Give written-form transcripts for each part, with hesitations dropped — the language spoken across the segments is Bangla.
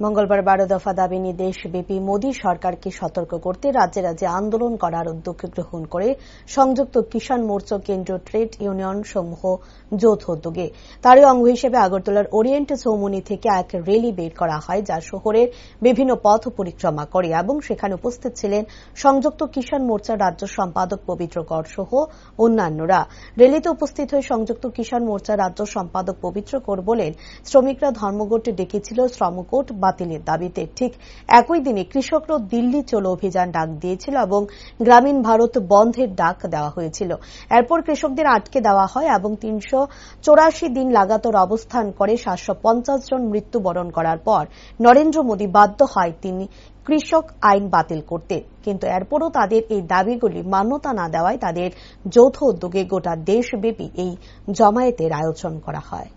মঙ্গলবার 12 দফা দাবি নিয়ে দেশব্যাপী মোদী সরকারকে সতর্ক করতে রাজ্যে রাজ্যে আন্দোলন করার উদ্যোগ গ্রহণ করে সংযুক্ত কিষাণ মোর্চা কেন্দ্রীয় ট্রেড ইউনিয়ন সমূহ যৌথ উদ্যোগে। তারই অঙ্গ হিসেবে আগরতলার ওরিয়েন্ট চৌমুহনী থেকে এক র্যালি বের করা হয়, যা শহরের বিভিন্ন পথ পরিক্রমা করে এবং সেখানে উপস্থিত ছিলেন সংযুক্ত কিষাণ মোর্চার রাজ্য সম্পাদক পবিত্র কর সহ অন্যান্যরা। র্যালিতে উপস্থিত হয়ে সংযুক্ত কিষাণ মোর্চার রাজ্য সম্পাদক পবিত্র কর বলেন, শ্রমিকরা ধর্মঘট ডেকেছিল শ্রমকোড বাতিলের দাবিতে। ঠিক একই দিনে কৃষকরা দিল্লি চলো অভিযান ডাক দিয়েছিল এবং গ্রামীণ ভারত বন্ধের ডাক দেওয়া হয়েছিল। এরপর কৃষকদের আটকে দেওয়া হয় এবং 384 দিন লাগাতার অবস্থান করে 750 জন মৃত্যুবরণ করার পর নরেন্দ্র মোদী বাধ্য হয় তিনি কৃষক আইন বাতিল করতে। কিন্তু এরপরও তাদের এই দাবিগুলি মান্যতা না দেওয়ায় তাদের যৌথ উদ্যোগে গোটা দেশব্যাপী এই জমায়েতের আয়োজন করা হয়।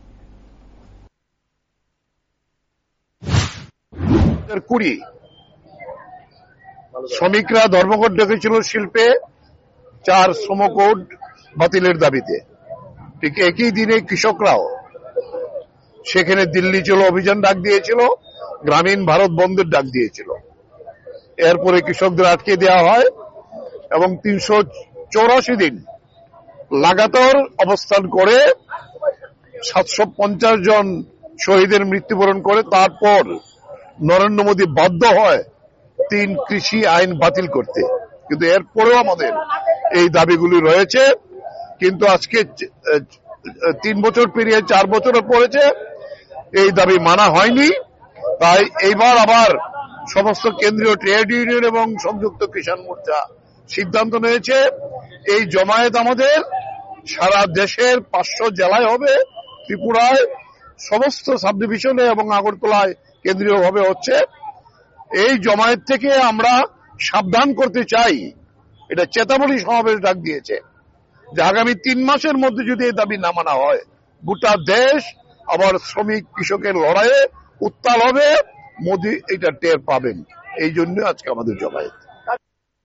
শ্রমিকরা ধর্মঘট ডেকেছিল শিল্পে 4 শ্রমকোড বাতিলের দাবিতে। ঠিক একই দিনে কৃষকরাও সেখানে দিল্লি চলো অভিযান ডাক দিয়েছিল, গ্রামীণ ভারত বন্ধের ডাক দিয়েছিল। এরপরে কৃষকদের আটকে দেওয়া হয় এবং 384 দিন লাগাতার অবস্থান করে 750 জন শহীদের মৃত্যুবরণ করে তারপর নরেন্দ্র মোদী বাধ্য হয় 3 কৃষি আইন বাতিল করতে। কিন্তু এরপরেও আমাদের এই দাবিগুলি রয়েছে। কিন্তু আজকে 3 বছর পেরিয়ে 4 বছরও পড়েছে, এই দাবি মানা হয়নি। তাই এইবার আবার সমস্ত কেন্দ্রীয় ট্রেড ইউনিয়ন এবং সংযুক্ত কিষাণ মোর্চা সিদ্ধান্ত নিয়েছে, এই জমায়েত আমাদের সারা দেশের 500 জেলায় হবে, ত্রিপুরায় সমস্ত সাব ডিভিশনে এবং আগরতলায় কেন্দ্রীয়ভাবে হচ্ছে। এই জমায়েত থেকে আমরা সাবধান করতে চাই, এটা চেতাবলী সমাবেশ ডাক দিয়েছে যে আগামী 3 মাসের মধ্যে যদি এই দাবি না মানা হয়, গোটা দেশ আবার শ্রমিক কৃষকের লড়াইয়ে উত্তাল হবে। মোদী এটা টের পাবেন, এই জন্য আজকে আমাদের জমায়েত।